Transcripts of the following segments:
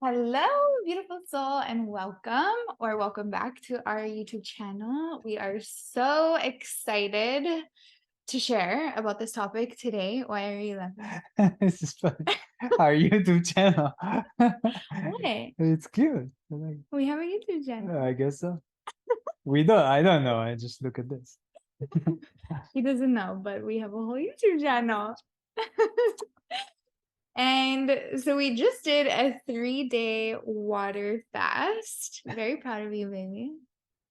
Hello, beautiful soul, and welcome back to our YouTube channel. We are so excited to share about this topic today. Why are you laughing? This is funny. Our YouTube channel. What? It's cute. We have a YouTube channel. I guess so. I don't know. I just look at this. He doesn't know, but we have a whole YouTube channel. And so we just did a 3-day water fast. Very proud of you, baby.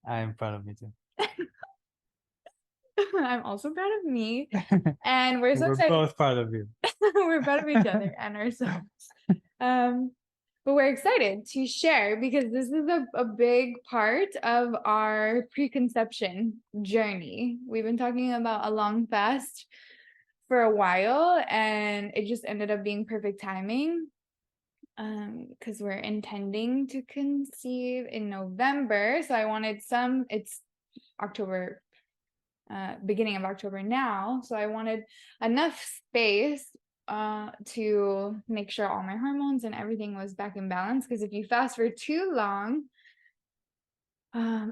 I'm proud of me too. I'm also proud of me. And we're so excited. Both proud of you. We're proud of each other and ourselves. But we're excited to share because this is a big part of our preconception journey. We've been talking about a long fast for a while, and it just ended up being perfect timing because we're intending to conceive in November. So I wanted it's October, beginning of October now. So I wanted enough space to make sure all my hormones and everything was back in balance. Because if you fast for too long,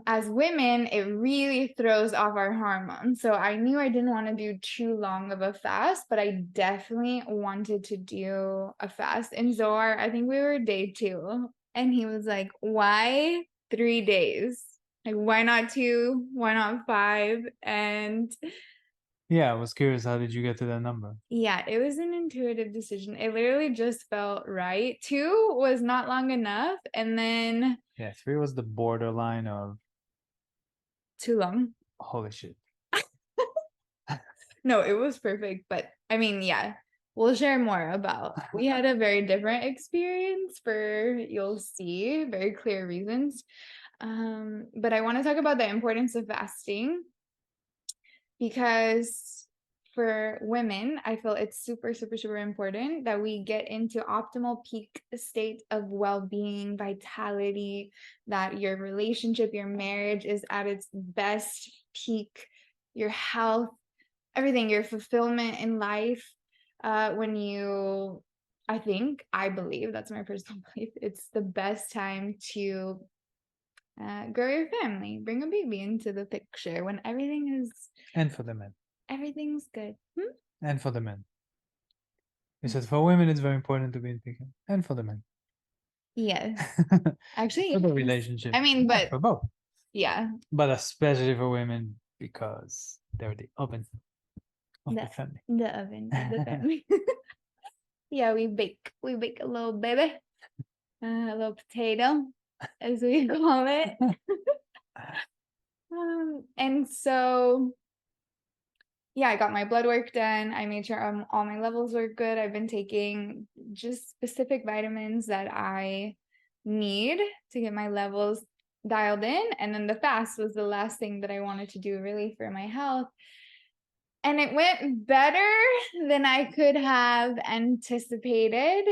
as women, it really throws off our hormones. So I knew I didn't want to do too long of a fast, but I definitely wanted to do a fast. And Zohar, I think we were day 2, and he was like, why 3 days? Like, why not 2? Why not 5? And Yeah, I was curious. How did you get to that number? yeah, it was an intuitive decision. It literally just felt right. 2 was not long enough, and then Yeah, 3 was the borderline of too long. holy shit. No, it was perfect. But I mean, yeah, we'll share more about. We had a very different experience for, you'll see, very clear reasons. But I want to talk about the importance of fasting because for women, I feel it's super, super, super important that we get into optimal peak state of well-being, vitality, that your relationship, your marriage is at its best peak, your health, everything, your fulfillment in life. When you, I believe, that's my personal belief, it's the best time to grow your family, bring a baby into the picture when And for the men. everything's good. And for the men. You said for women it's very important to be in picking. And for the men. Yes, actually, For the yes. relationship. I mean, but for both. yeah, But especially for women because they're the oven of the family. the oven of the family. Yeah, we bake a little baby, a little potato, as we call it. And so, yeah, I got my blood work done. I made sure all my levels were good. I've been taking just specific vitamins that I need to get my levels dialed in. And then the fast was the last thing that I wanted to do really for my health. And it went better than I could have anticipated.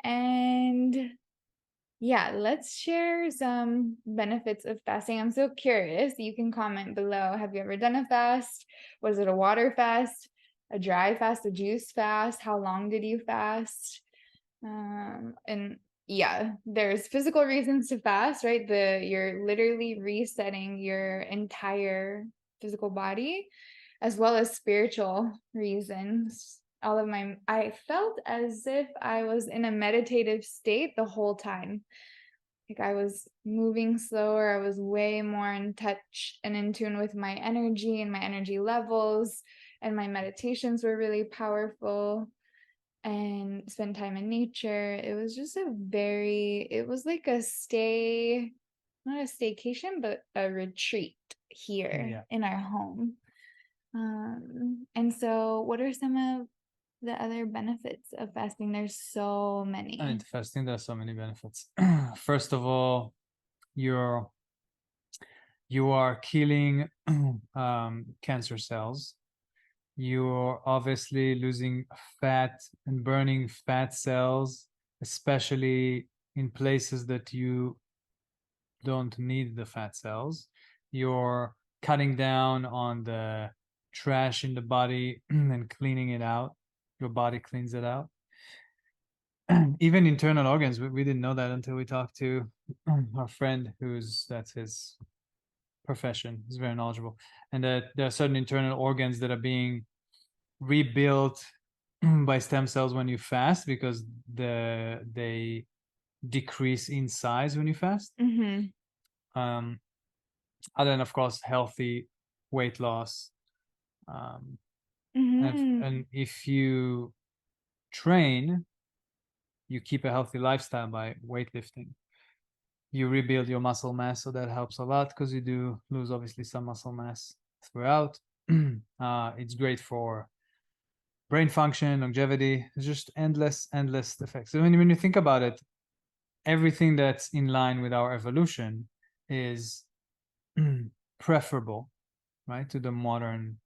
And yeah, let's share some benefits of fasting. I'm so curious. You can comment below. Have you ever done a fast? Was it a water fast, a dry fast, a juice fast? How long did you fast? And yeah, there's physical reasons to fast, right? You're literally resetting your entire physical body, as well as spiritual reasons. I felt as if I was in a meditative state the whole time. Like I was moving slower. I was way more in touch and in tune with my energy and my energy levels. And my meditations were really powerful, and spend time in nature. It was just it was like not a staycation, but a retreat here in our home. And so what are some of the other benefits of fasting? There's so many. I mean, fasting, there's so many benefits. First of all, you are killing cancer cells. You're obviously losing fat and burning fat cells, especially in places that you don't need the fat cells. You're cutting down on the trash in the body and cleaning it out. Your body cleans it out. even internal organs, we didn't know that until we talked to our friend that's his profession. He's very knowledgeable. And that there are certain internal organs that are being rebuilt by stem cells when you fast, because they decrease in size when you fast. Um, other than, of course, healthy weight loss. And if you train, you keep a healthy lifestyle by weightlifting, you rebuild your muscle mass, so that helps a lot, because you do lose obviously some muscle mass throughout. It's great for brain function, longevity. It's just endless effects. So when you think about it, everything that's in line with our evolution is preferable, right, to the modern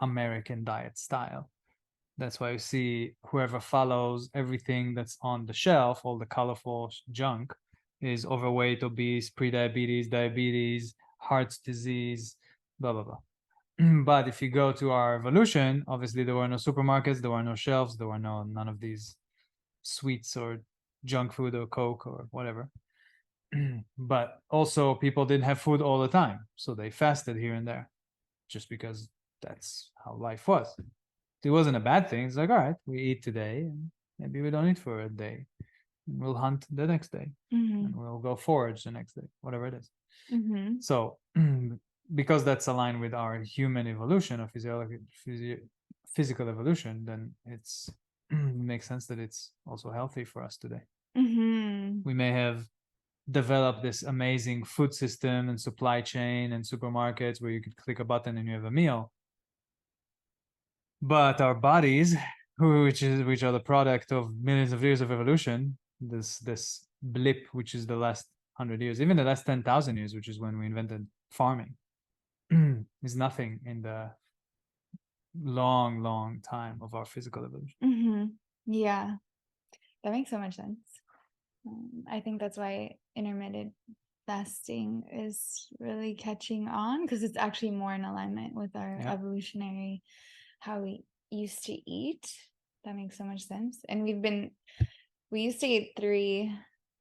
American diet style. That's why you see whoever follows everything that's on the shelf, all the colorful junk, is overweight, obese, pre-diabetes, diabetes, heart disease, blah, blah, blah. But if you go to our evolution, obviously there were no supermarkets, there were no shelves, there were none of these sweets or junk food or Coke or whatever. But also people didn't have food all the time, so they fasted here and there, just because that's how life was. It wasn't a bad thing. It's like, all right, we eat today, and maybe we don't eat for a day. We'll hunt the next day, and we'll go forage the next day, whatever it is. So because that's aligned with our human evolution or physical evolution, then it makes sense that it's also healthy for us today. We may have developed this amazing food system and supply chain and supermarkets where you could click a button and you have a meal, but our bodies, which are the product of millions of years of evolution, this blip, which is the last 100 years, even the last 10,000 years, which is when we invented farming, is nothing in the long time of our physical evolution. Yeah, that makes so much sense. I think that's why intermittent fasting is really catching on, because it's actually more in alignment with our evolutionary, how we used to eat. That makes so much sense. And we used to eat 3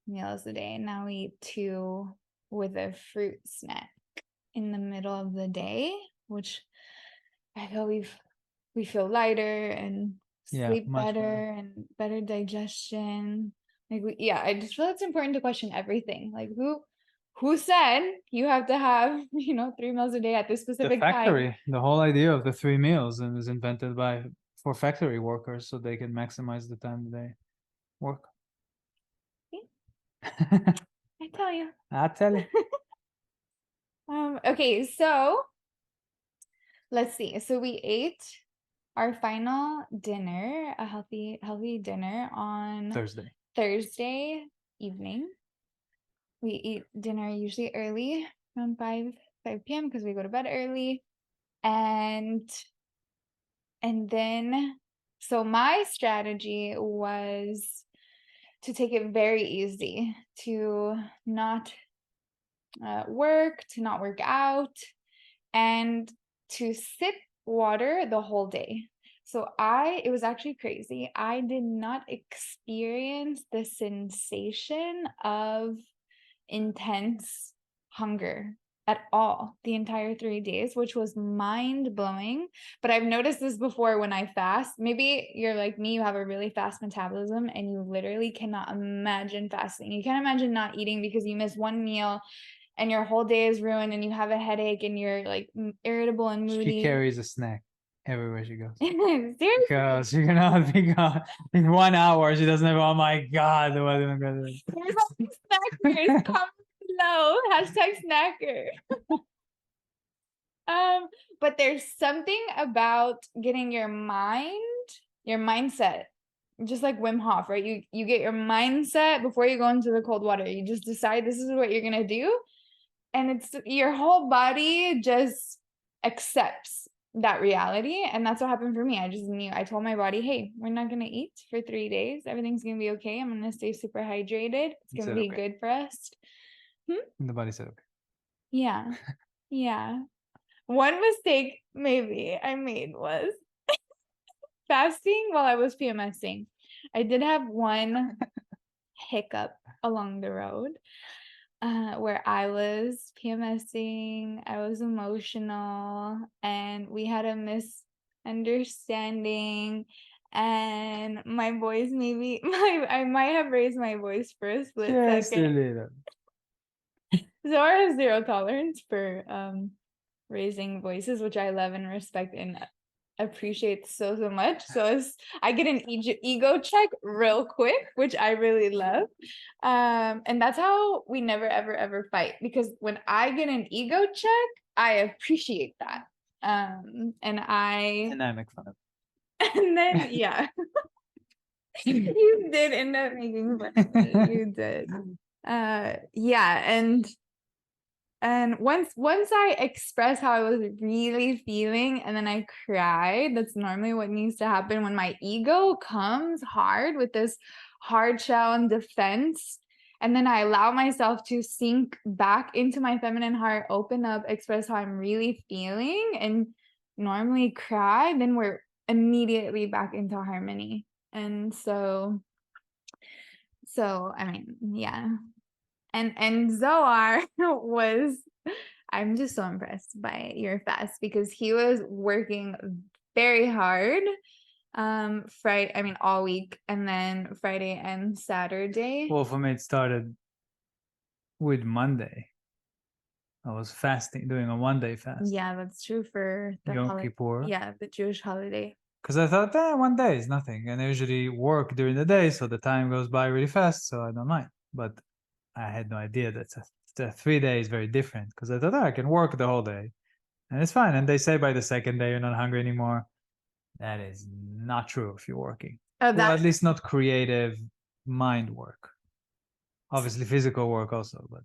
meals a day. Now we eat 2 with a fruit snack in the middle of the day, which I feel we feel lighter and sleep better and better digestion. Like I just feel it's important to question everything. Like who said you have to have 3 meals a day at this specific time? The whole idea of the 3 meals and was invented for factory workers, so they can maximize the time they work. I tell you. I tell you. Okay, so let's see. So we ate our final dinner, a healthy dinner, on Thursday evening. We eat dinner usually early, around 5 p.m. because we go to bed early. And then, so my strategy was to take it very easy, to not work, to not work out, and to sip water the whole day. So it was actually crazy. I did not experience the sensation of intense hunger at all the entire 3 days, which was mind-blowing. But I've noticed this before when I fast. Maybe you're like me, you have a really fast metabolism and you literally cannot imagine fasting. You can't imagine not eating because you miss one meal and your whole day is ruined and you have a headache and you're like irritable and moody. She carries a snack everywhere she goes. Seriously? Because you cannot be gone in 1 hour. She doesn't have, oh my God, what am I going to do? There's all these snackers. Comment below. #snacker. But there's something about getting your mindset, just like Wim Hof, right? You get your mindset before you go into the cold water. You just decide this is what you're gonna do. And it's your whole body just accepts that reality. And that's what happened for me. I just knew, I told my body, hey, we're not going to eat for 3 days. Everything's going to be okay. I'm going to stay super hydrated. It's going to be good for us. And the body said, okay. Yeah. Yeah. One mistake maybe I made was fasting while I was PMSing. I did have one hiccup along the road, where I was PMSing, I was emotional, and we had a misunderstanding, and my voice maybe I might have raised my voice for a split Just a second. little. Zora has zero tolerance for raising voices, which I love and respect and appreciate so much. So I get an ego check real quick, which I really love. And that's how we never ever fight, because when I get an ego check, I appreciate that. And I make fun of and then yeah, you did end up making fun of me. You did. Yeah, and once I expressed how I was really feeling and then I cried, that's normally what needs to happen when my ego comes hard with this hard shell and defense. And then I allow myself to sink back into my feminine heart, open up, express how I'm really feeling, and normally cry, then we're immediately back into harmony. And so I mean, yeah. And Zoar was, I'm just so impressed by your fast, because he was working very hard Friday, I mean all week, and then Friday and Saturday. Well, for me, it started with Monday. I was fasting, doing a 1-day fast. Yeah, that's true for the Yom Kippur. Yeah, the Jewish holiday. Because I thought, 1 day is nothing. And I usually work during the day, so the time goes by really fast, so I don't mind. But I had no idea that the 3 day is very different, because I thought, I can work the whole day and it's fine. And they say by the second day you're not hungry anymore. That is not true if you're working. Oh, Well, at least not creative mind work. Obviously physical work also, but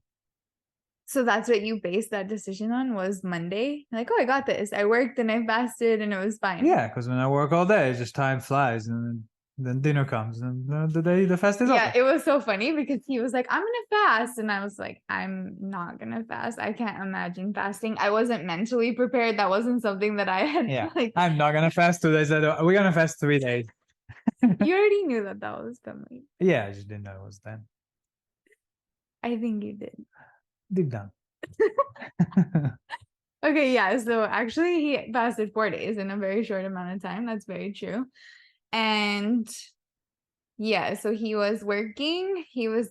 so that's what you based that decision on, was Monday? Like, oh, I got this. I worked and I fasted and it was fine. yeah, because when I work all day, just time flies, and then dinner comes, and the fast is Yeah, over. it was so funny because he was like, I'm gonna fast. And I was like, I'm not gonna fast. I can't imagine fasting. I wasn't mentally prepared. That wasn't something that I had. Yeah, Like, I'm not gonna fast 2 days. We're gonna fast 3 days. you already knew that that was coming. Yeah, I just didn't know it was then. I think you did. Deep down. Okay, yeah. So actually, he fasted 4 days in a very short amount of time. That's very true. And yeah, so he was working, he was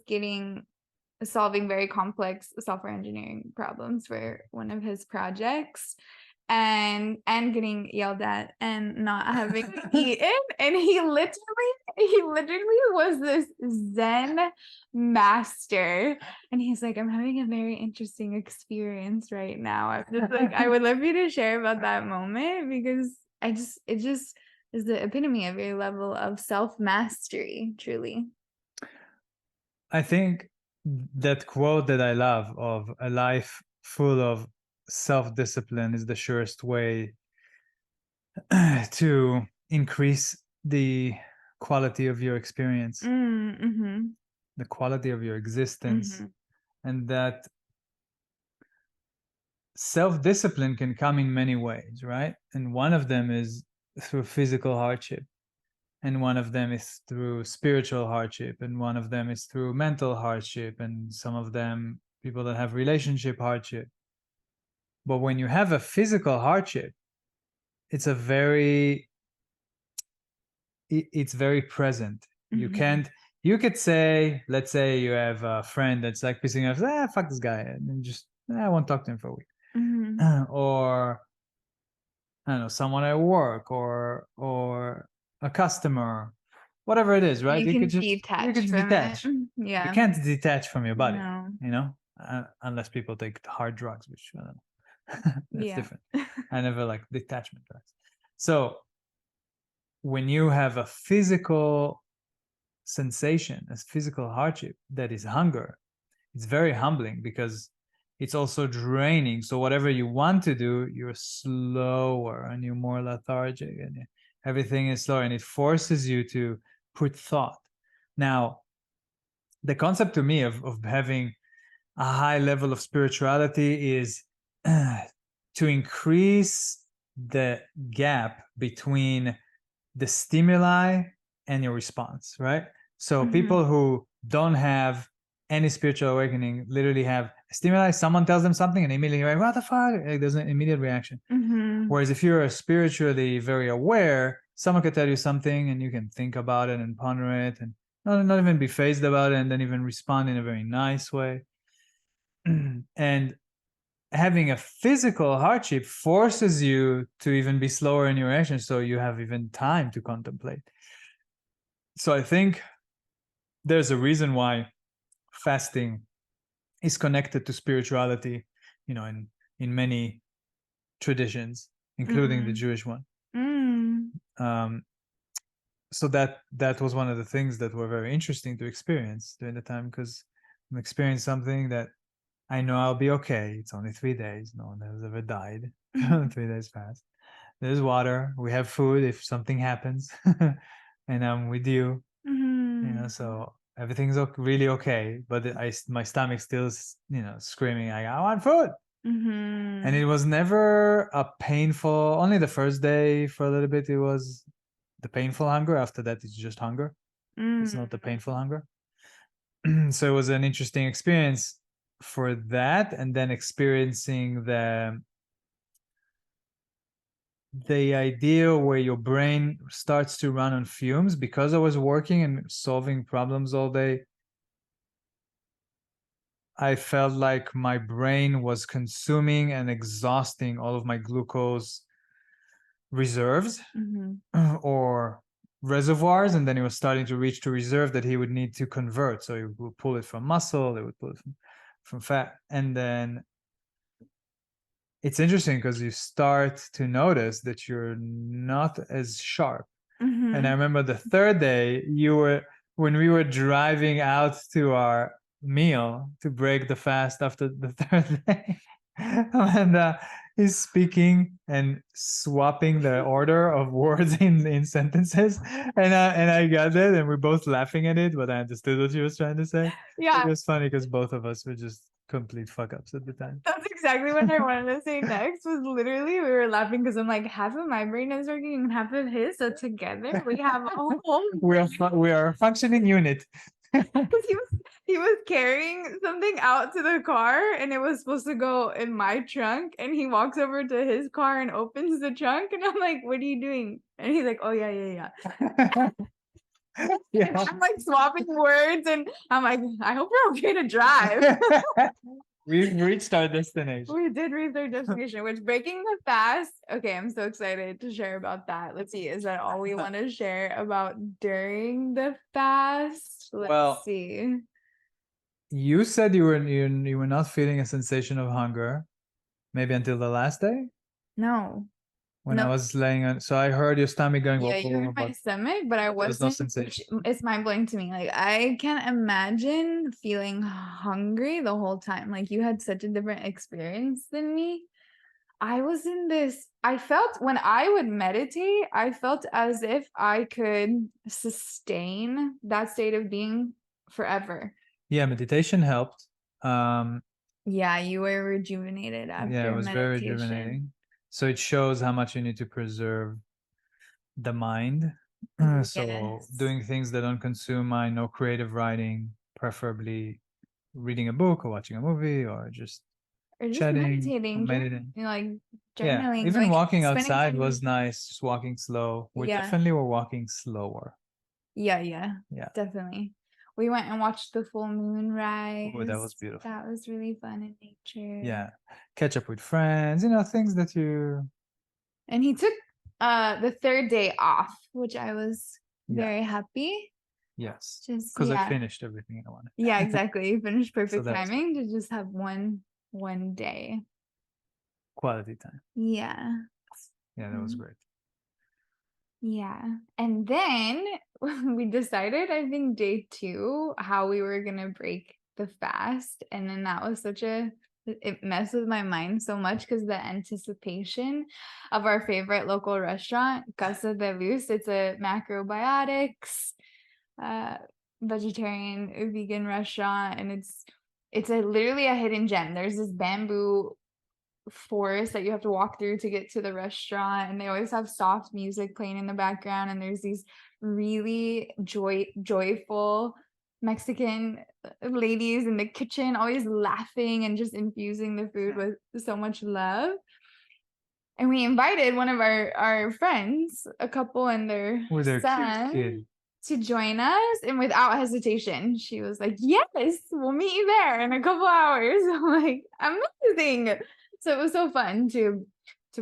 solving very complex software engineering problems for one of his projects, and getting yelled at and not having eaten. And he literally was this Zen master, and he's like, I'm having a very interesting experience right now. I'm just like, I would love you to share about that moment, because it just is the epitome of your level of self-mastery, truly. I think that quote that I love of a life full of self-discipline is the surest way to increase the quality of your experience, Mm-hmm. the quality of your existence, Mm-hmm. and that self-discipline can come in many ways, right? And one of them is through physical hardship, and one of them is through spiritual hardship, and one of them is through mental hardship, and some of them people that have relationship hardship. But when you have a physical hardship, it's very present. You Mm-hmm. can't, you could say, let's say you have a friend that's like pissing off, fuck this guy, and then just, I won't talk to him for a week. Mm-hmm. Or I don't know, someone at work, or a customer, whatever it is, right? You can You could detach just from detach. it. You Yeah. can't detach from your body, No. unless people take hard drugs, which I don't know. That's Yeah. different. I never like detachment drugs. So when you have a physical sensation, a physical hardship that is hunger, it's very humbling, because it's also draining. So whatever you want to do, you're slower and you're more lethargic, and everything is slower, and it forces you to put thought. Now, the concept to me of having a high level of spirituality is to increase the gap between the stimuli and your response, right? So Mhm. people who don't have any spiritual awakening literally have stimuli. Someone tells them something and immediately like, what the fuck? Like, there's an immediate reaction. Mhm. Whereas if you're spiritually very aware, someone could tell you something and you can think about it and ponder it and not even be phased about it, and then even respond in a very nice way. And having a physical hardship forces you to even be slower in your reaction, so you have even time to contemplate. So I think there's a reason why fasting is connected to spirituality, in many traditions, including the Mhm. Jewish one. Mm. Um, so that was one of the things that were very interesting to experience during the time, because I'm experiencing something that I know I'll be okay. It's only 3 days. No one has ever died. Mhm. 3 days passed. There's water. We have food if something happens, and I'm with you. Mhm. So everything's really okay. But my stomach still, screaming, I want food. And Mhm. it was never a painful. Only the first day for a little bit it was the painful hunger. After that, it's just hunger. It's not the Mm. painful hunger. So it was an interesting experience for that, and then experiencing the idea where your brain starts to run on fumes. Because I was working and solving problems all day, I felt like my brain was consuming and exhausting all of my glucose reserves Mhm. or reservoirs, and then it was starting to reach to reserve that he would need to convert. So he would pull it from muscle, it would pull it from fat, and then it's interesting because you start to notice that you're not as sharp. And I Mhm. remember the third day, when we were driving out to our meal to break the fast after the third day, and he's speaking and swapping the order of words in sentences, and I got it, and we're both laughing at it, but I understood what he was trying to say. It Yeah, was funny because both of us were just complete fuck ups at the time. that's exactly what I wanted to say next. Was literally we were laughing because I'm like half of my brain is working and half of his, so together we have a whole. We are a functioning unit. 'Cause he was carrying something out to the car and it was supposed to go in my trunk and he walks over to his car and opens the trunk and I'm like, what are you doing? And he's like, oh yeah, yeah, yeah. And Yeah. I'm like swapping words and I'm like, I hope we're okay to drive. We've reached our destination. We did reach our destination, which breaking the fast. Okay, I'm so excited to share about that. Let's see, is that all we want to share about during the fast? Let's Well, see. you said you were not feeling a sensation of hunger, maybe until the last day No. when I No, was laying on. So I heard your stomach going, yeah, you hurt my but stomach, but I there was no wasn't. sensation. It's mind blowing to me. Like I can't imagine feeling hungry the whole time. Like you had such a different experience than me. I was in this, I felt when I would meditate, I felt as if I could sustain that state of being forever. Yeah, meditation helped. Um, Yeah, you were rejuvenated yeah, it after was very meditation. rejuvenating. So it shows how much you need to preserve the mind. So Yes. doing things that don't consume mind, no creative writing, preferably reading a book or watching a movie or just Or just chatting or meditating, meditating. like Yeah, journaling, even like walking spending outside time. was nice, just walking slow. We Yeah. definitely were walking slower. Yeah, Yeah. definitely. We went and watched the full moon Oh, that rise. was beautiful. That was really fun in nature. Yeah. Catch up with friends, things that you, And he took the third day off, which I was yeah, very happy. yes. Just Because I yeah. finished everything I wanted. Yeah, exactly. You finished So perfect that was timing to just have one day. quality time. Yeah. Yeah, that was Mm, great. yeah. And then we decided, I think day 2, how we were gonna break the fast. And then that was it messed with my mind so much because the anticipation of our favorite local restaurant, Casa de Luz, it's a macrobiotics, uh, vegetarian, vegan restaurant, and it's literally a hidden gem. There's this bamboo forest that you have to walk through to get to the restaurant, and they always have soft music playing in the background, and there's these really joyful Mexican ladies in the kitchen, always laughing and just infusing the food with so much love. And we invited one of our friends, a couple and their With their cute son, kid. to join us. And without hesitation, she was like, yes, we'll meet you there in a couple hours. I'm like, amazing. So it was so fun to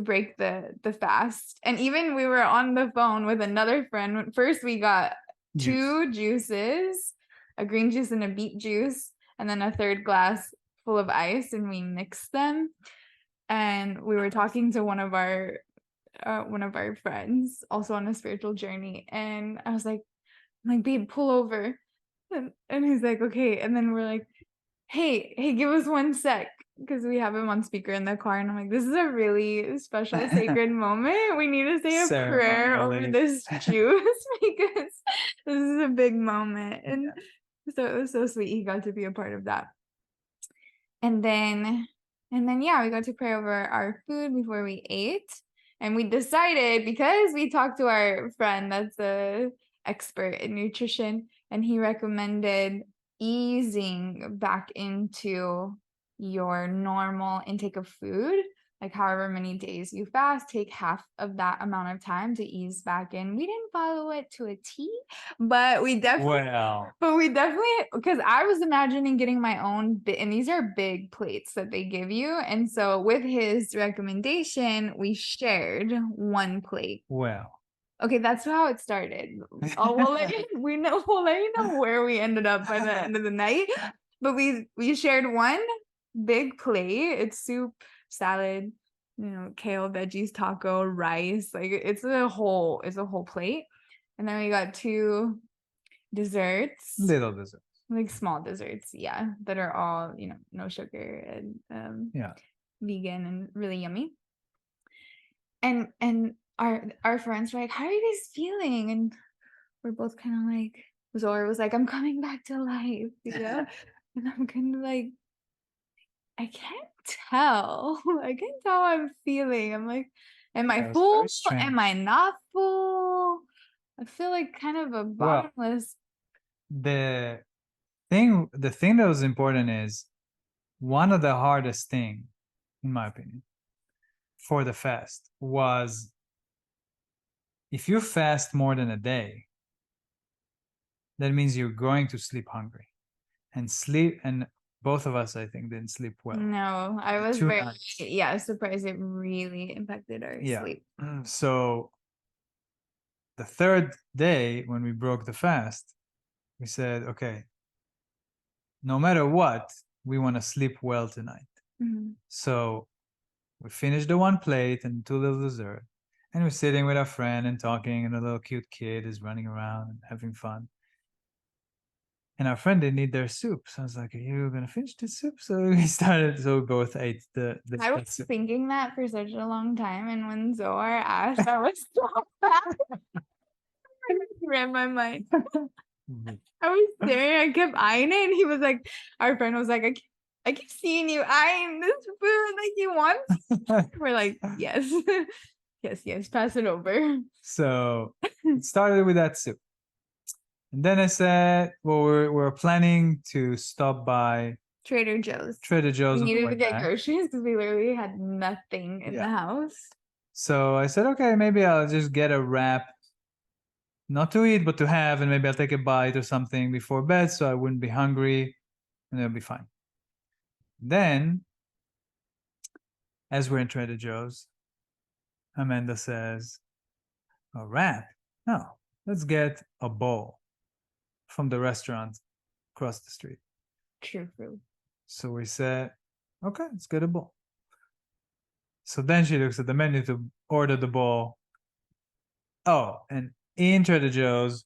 break the fast. And even we were on the phone with another friend. First we got two juices, a green juice and a beet juice, and then a third glass full of ice, and we mixed them. And we were talking to one of our friends also on a spiritual journey, and I was like, babe, pull over. And he's like, okay. And then we're like, hey, give us 1 sec, because we have him on speaker in the car. And I'm like, this is a really special sacred moment. We need to say a prayer over this juice because this is a big moment. And so it was so sweet. He got to be a part of that. And then yeah, we got to pray over our food before we ate. And we decided, because we talked to our friend that's a expert in nutrition, and he recommended easing back into your normal intake of food, like however many days you fast, take half of that amount of time to ease back in. We didn't follow it to a T, but we definitely, because I was imagining getting my own, and these are big plates that they give you. And so with his recommendation, we shared 1 plate. Well. Okay, that's how it started. We'll let you know where we ended up by the end of the night. But we shared 1 big plate. It's soup, salad, kale, veggies, taco, rice. Like it's a whole plate. And then we got 2 desserts. Little desserts. Like small desserts, yeah, that are all, no sugar and vegan and really yummy. And our friends were like, how are you guys feeling? And we're both kind of like, Zora was like, I'm coming back to life, and I'm kind of like, I can't tell. I can't tell how I'm feeling. I'm like, am I full? Am I not full? I feel like kind of a bottomless. The thing that was important is, one of the hardest thing, in my opinion, for the fast was, if you fast more than a day, that means you're going to sleep hungry. And both of us, I think, didn't sleep well. No, I was surprised. It really impacted our sleep. So the third day, when we broke the fast, we said, okay, no matter what, we want to sleep well tonight. So we finished the 1 plate and 2 little dessert, and we're sitting with our friend and talking, and a little cute kid is running around and having fun. And our friend didn't eat their soup. So I was like, are you going to finish the soup? So we both ate the I was soup. thinking that for such a long time. And when Zohar asked, I was so bad. It ran my mind. I was staring, I kept eyeing it. And he was like, our friend was like, I keep seeing you eyeing this food like you want. We're like, yes. yes, pass it over. So it started with that soup. And then I said, well, we're planning to stop by Trader Joe's. We needed to get groceries because we literally had nothing in the house. So I said, okay, maybe I'll just get a wrap, not to eat, but to have, and maybe I'll take a bite or something before bed so I wouldn't be hungry, and it'll be fine. Then, as we're in Trader Joe's, Amanda says, a wrap? No, let's get a bowl from the restaurant across the street. True. So we said, okay, let's get a bowl. So then she looks at the menu to order the bowl. Oh, and in Trader Joe's,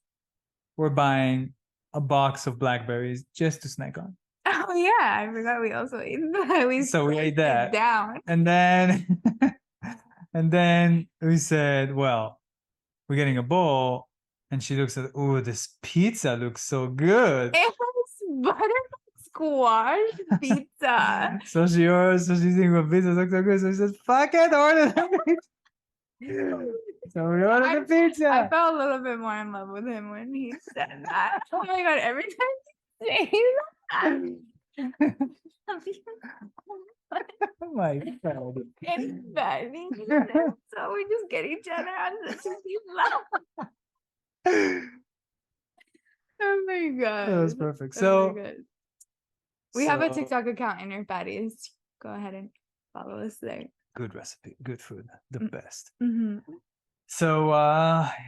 we're buying a box of blackberries just to snack on. Oh yeah, I forgot we also ate that. So we ate that down. And then and then we said, well, we're getting a bowl. And she looks at, oh, this pizza looks so good. It was buttermilk squash pizza. So she's thinking, well, pizza looks so good. So she says, fuck it, order that. So we ordered the pizza. I felt a little bit more in love with him when he said that. Oh my god, every time he says that. Oh my god. Embarrassing. So we just get each other on such a deep laugh. Oh my god. That was perfect. Oh So my god. We have a TikTok account, Inner Fatties. Go ahead and follow us there. good recipe, good food, the best. Mm-hmm. So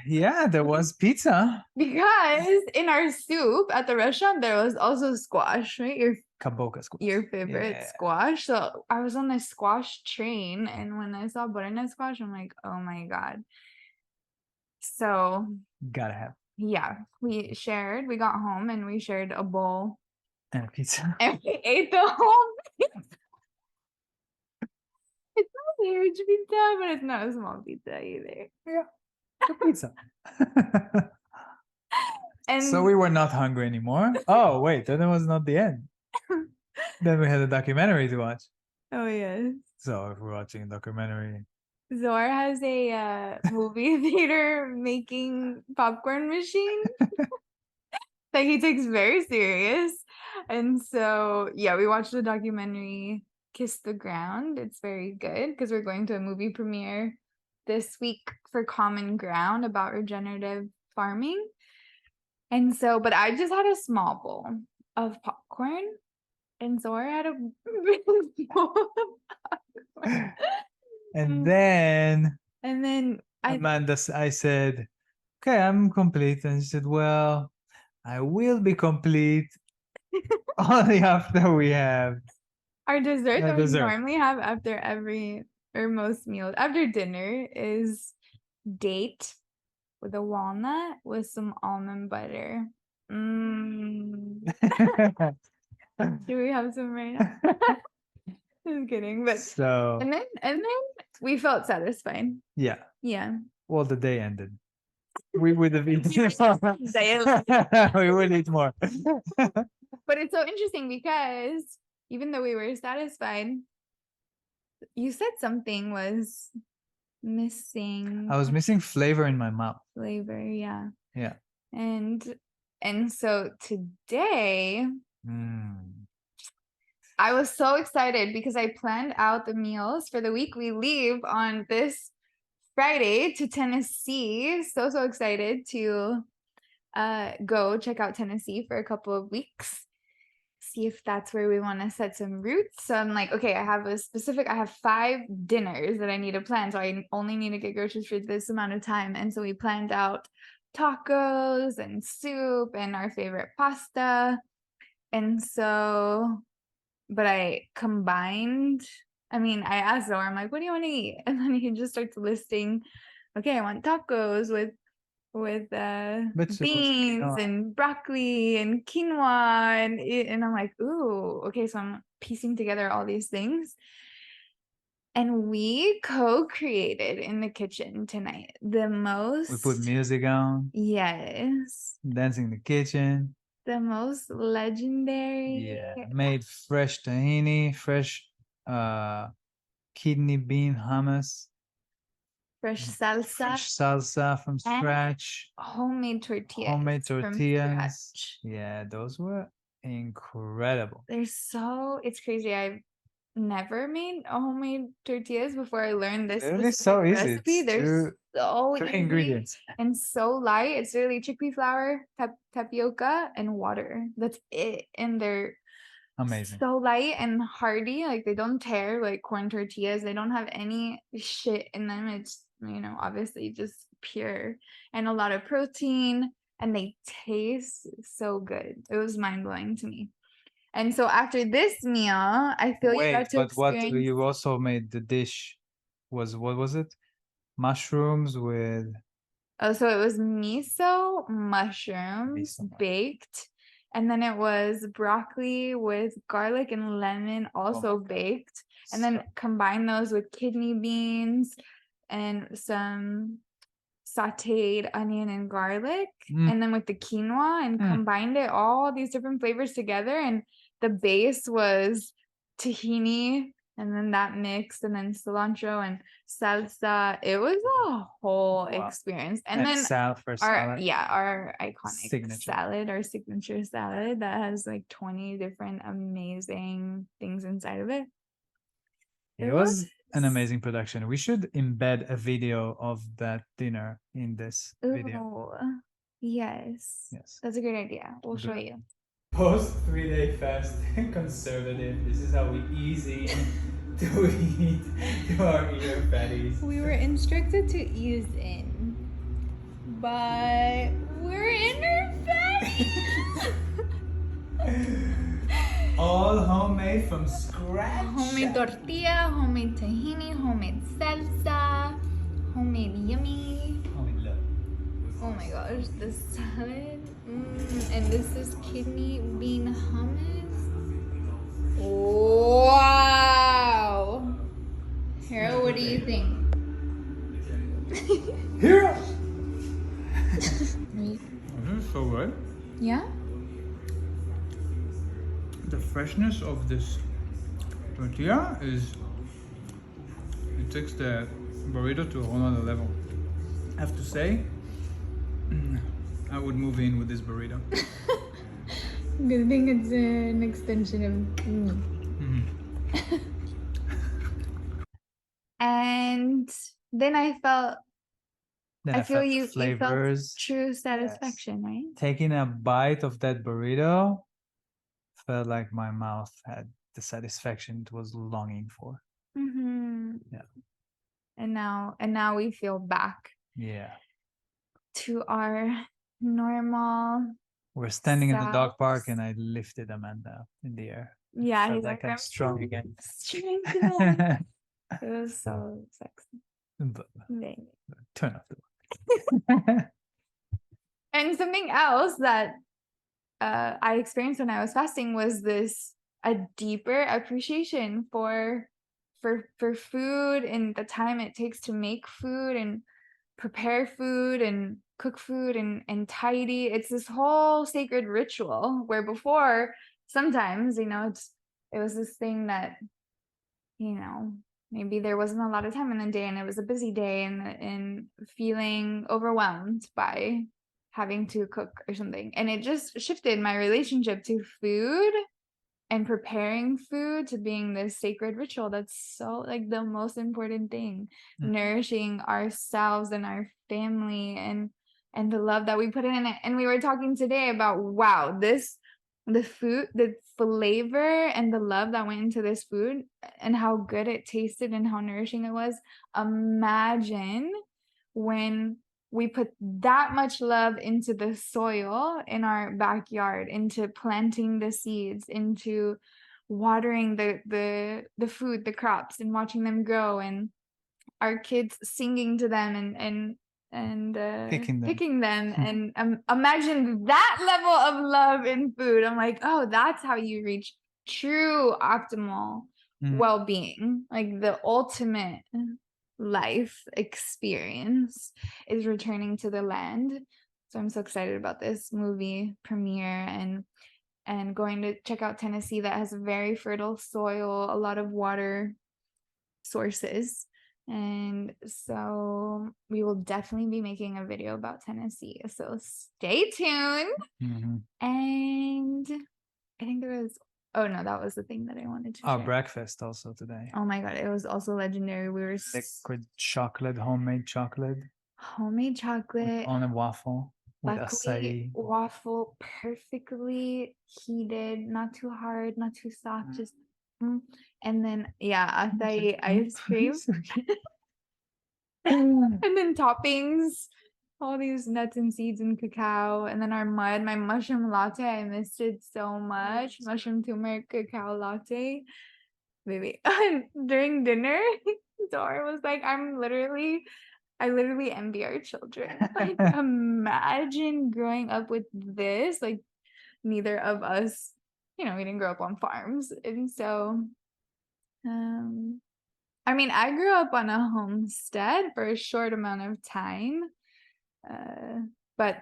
yeah, there was pizza. Because in our soup at the restaurant, there was also squash, right? Kaboka squash. Your favorite Yeah. squash. So I was on the squash train, and when I saw butternut squash, I'm like, oh my god. So Gotta have. yeah, we got home and we shared a bowl. And a pizza. And we ate the whole pizza. It's not a huge pizza, but it's not a small pizza either. Yeah, the pizza. And so we were not hungry anymore. Oh wait, then it was not the end. Then we had a documentary to watch. oh yes. So if we're watching a documentary, Zor has a movie theater making popcorn machine that he takes very serious. And so, yeah, we watched the documentary Kiss the Ground. It's very good because we're going to a movie premiere this week for Common Ground about regenerative farming. And so, but I just had a small bowl of popcorn, and Zor had a big bowl of popcorn. and then Amanda, I said, "Okay, I'm complete," and she said, "Well, I will be complete only after we have our dessert a that we dessert." normally have after every or most meals after dinner is date with a walnut with some almond butter. Do we have some right now? Just kidding, but so and then we felt satisfied. yeah, Yeah. well, the day ended. We would have eaten. Daily. We would eat more. But it's so interesting because even though we were satisfied, you said something was missing. I was missing flavor in my mouth. Flavor, yeah. Yeah. And so today Mm. I was so excited because I planned out the meals for the week. We leave on this Friday to Tennessee. So excited to go check out Tennessee for a couple of weeks. See if that's where we want to set some roots. So I'm like, okay, I have 5 dinners that I need to plan. So I only need to get groceries for this amount of time. And so we planned out tacos and soup and our favorite pasta. And so, but I asked Zor, I'm like, what do you want to eat? And then he just starts listing, okay, I want tacos with beans and broccoli and quinoa and I'm like, ooh, okay, so I'm piecing together all these things. And we co-created in the kitchen tonight the most. We put music on. Yes. Dancing in the kitchen. The most legendary. Yeah. Made fresh tahini, fresh kidney bean hummus. Fresh salsa. Fresh salsa from scratch. Homemade tortillas. Homemade tortillas. Yeah, those were incredible. It's crazy. I've never made a homemade tortillas before I learned this So recipe. easy. They're so three easy ingredients and so light. It's really chickpea flour, tapioca, and water. That's it. And they're amazing. So light and hearty. Like they don't tear like corn tortillas. They don't have any shit in them. It's, obviously just pure and a lot of protein, and they taste so good. It was mind-blowing to me. And so after this meal, I feel you got to experience. What you also made the dish was, what was it? Mushrooms with. Oh, so it was miso mushrooms baked. And then it was broccoli with garlic and lemon also baked. And then combine those with kidney beans and some sauteed onion and garlic. And then with the quinoa and combined it, all these different flavors together. And the base was tahini and then that mixed, and then cilantro and salsa. It was a whole Wow. experience. And then for salad. our iconic Signature. salad, our signature salad that has like 20 different amazing things inside of it. It was an amazing production. We should embed a video of that dinner in this video. Ooh, yes. Yes. That's a great idea. We'll show you. Post 3-day fast conservative. This is how we ease in to eat to our ear fatties. We were instructed to ease in, but we're in our fatties. All homemade from scratch. Homemade tortilla, homemade tahini, homemade salsa, homemade yummy. Homemade love. Oh my gosh, the salad. And this is kidney bean hummus. Wow. Hero, what do you think? Hero! This is so good. Yeah? The freshness of this tortilla is, it takes the burrito to a whole other level. I have to say, I would move in with this burrito. Good thing it's an extension of me. And then I felt, Then I feel felt the you felt flavors. true satisfaction, right? Taking a bite of that burrito felt like my mouth had the satisfaction it was longing for. Yeah. And now we feel back Yeah. to our normal. We're standing in the dog park selves. and I lifted Amanda in the air. Yeah, Felt he's like like, I'm strong again. Strong again. It was so sexy. But Amazing. turn off the And something else that I experienced when I was fasting was a deeper appreciation for food and the time it takes to make food and prepare food and cook food and tidy. It's this whole sacred ritual where before sometimes, it was this thing that, maybe there wasn't a lot of time in the day and it was a busy day and feeling overwhelmed by having to cook or something. And it just shifted my relationship to food and preparing food to being this sacred ritual that's so like the most important thing. Nourishing ourselves and our family and the love that we put in it. And we were talking today about, wow, the food, the flavor and the love that went into this food and how good it tasted and how nourishing it was. Imagine when we put that much love into the soil in our backyard, into planting the seeds, into watering the food, the crops, and watching them grow, and our kids singing to them and picking them. And imagine that level of love in food. I'm like, oh, that's how you reach true optimal well-being, like the ultimate life experience is returning to the land. So I'm so excited about this movie premiere and going to check out Tennessee that has a very fertile soil, a lot of water sources. And so we will definitely be making a video about Tennessee. So stay tuned. And I think there was, oh no, that was the thing that I wanted to Our share. breakfast also today. Oh my God, it was also legendary. We were Liquid chocolate, homemade chocolate on a waffle with luckily acai. waffle perfectly heated, not too hard, not too soft, just and then acai ice cream. And then toppings, all these nuts and seeds and cacao, and then my mushroom latte. I missed it so much. Mushroom turmeric cacao latte, baby. During dinner, Dora was like, I literally envy our children. Like, imagine growing up with this. Like, neither of us, we didn't grow up on farms, and so I grew up on a homestead for a short amount of time, but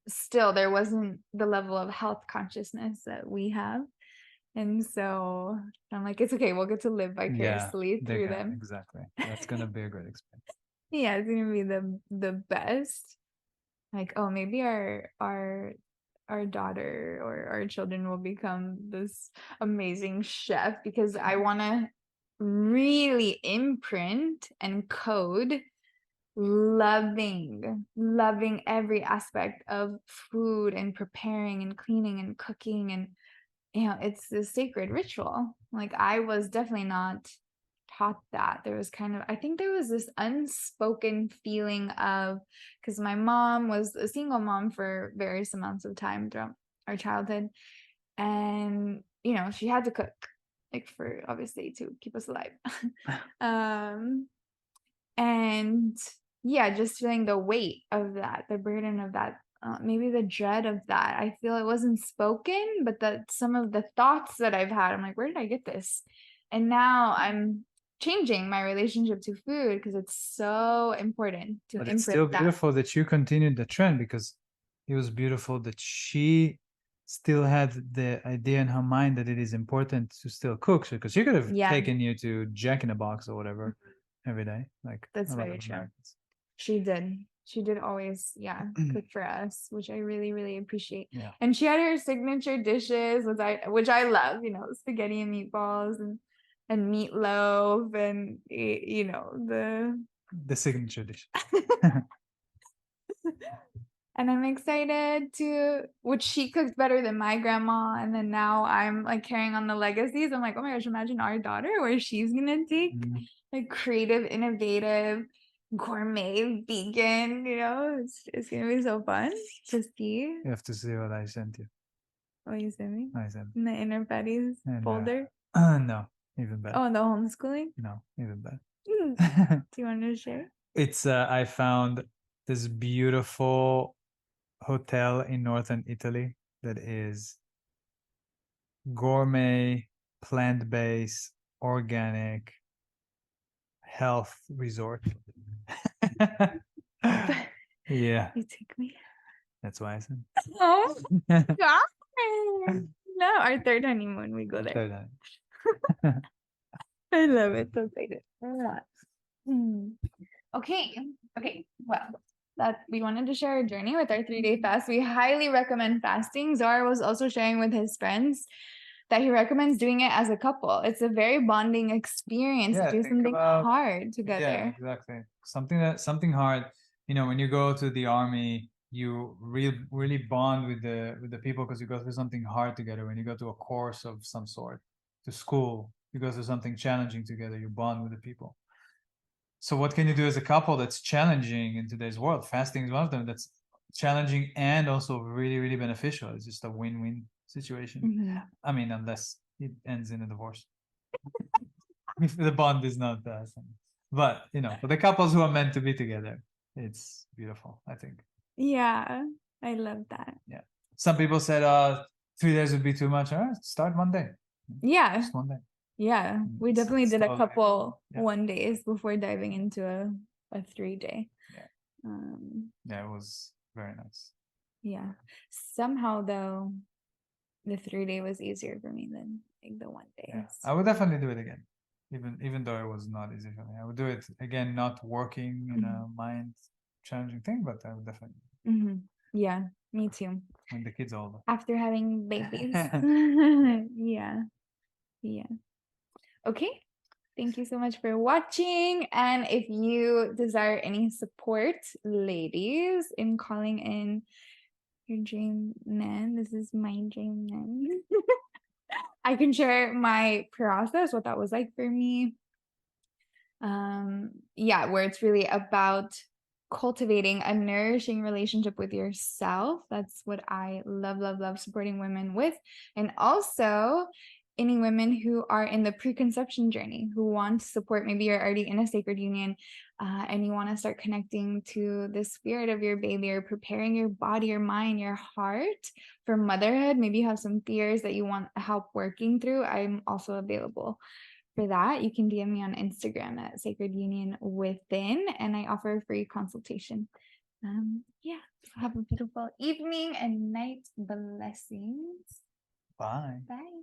still there wasn't the level of health consciousness that we have. And so I'm like, it's okay. We'll get to live Yeah, vicariously they're through gonna, them. exactly. That's gonna be a great experience. Yeah, it's gonna be the best. Like, oh, maybe our daughter or our children will become this amazing chef, because I want to really imprint and code loving every aspect of food and preparing and cleaning and cooking. And it's a sacred ritual. Like, I was definitely not taught that. There was kind of, I think there was this unspoken feeling of, because my mom was a single mom for various amounts of time throughout our childhood, and she had to cook, like, for obviously to keep us alive. um and yeah, just feeling the weight of that, the burden of that, maybe the dread of that. I feel it wasn't spoken, but that some of the thoughts that I've had, I'm like, where did I get this? And now I'm changing my relationship to food, because it's so important to But it's still imprint that. beautiful that you continued the trend, because it was beautiful that she still had the idea in her mind that it is important to still cook. Because she could have Yeah, taken you to Jack in the Box or whatever every day, like that's a lot very of true. Americans. She did always, yeah, cook for us, which I really, really appreciate. Yeah, And she had her signature dishes, which I love, spaghetti and meatballs and meatloaf, and the signature dish. and I'm excited to, which she cooks better than my grandma. And then now I'm like carrying on the legacies. I'm like, oh my gosh, imagine our daughter, where she's gonna take Mhm. like creative, innovative, gourmet, vegan. It's gonna be so fun to see. You have to see what I sent you. What you sent me I sent. in the inner buddies And folder. no, even better. Oh, in the homeschooling. No, even Do better. you want to share? It's I found this beautiful hotel in northern Italy that is gourmet, plant-based, organic health resort. Yeah, You take me. that's why I said. Oh God! No, our third honeymoon, we go there. Third eye. I love it. So excited. Hmm. Okay. Okay. Well, that we wanted to share our journey with our 3-day fast. We highly recommend fasting. Zara was also sharing with his friends that he recommends doing it as a couple. It's a very bonding experience to Yeah, do think something about, hard yeah, together. exactly. Something hard. When you go to the army, you really bond with the people because you go through something hard together. When you go to a course of some sort, to school, you go through something challenging together, you bond with the people. So what can you do as a couple that's challenging in today's world? Fasting is one of them that's challenging and also really, really beneficial. It's just a win-win situation. Mhm. I mean, unless it ends in a divorce. If the bond is not but for the couples who are meant to be together, it's beautiful, I think. Yeah, I love that. Yeah. Some people said 3 days would be too much. All right, start one day. Yeah, Just one day. yeah. We definitely did a Slowly. couple Yeah. 1 days before diving into a 3-day. Yeah. Um, Yeah, it was very nice. yeah. Somehow though, the 3-day was easier for me than like the 1 day. Yeah. I would definitely do it again. Even though it was not easy for me. I would do it again, not working in a mind challenging thing, but I would definitely Yeah, me too. when the kids are older. After having babies. Yeah. Yeah. Okay. Thank you so much for watching. And if you desire any support, ladies, in calling in your dream man, this is my dream man. I can share my process, what that was like for me. Yeah, where it's really about cultivating a nourishing relationship with yourself. That's what I love supporting women with. And also any women who are in the preconception journey, who want support. Maybe you're already in a sacred union, and you want to start connecting to the spirit of your baby, or preparing your body, your mind, your heart for motherhood. Maybe you have some fears that you want help working through. I'm also available for that. You can DM me on Instagram at Sacred Union Within, and I offer a free consultation. Yeah, so have a beautiful evening and night. Blessings. Bye. Bye.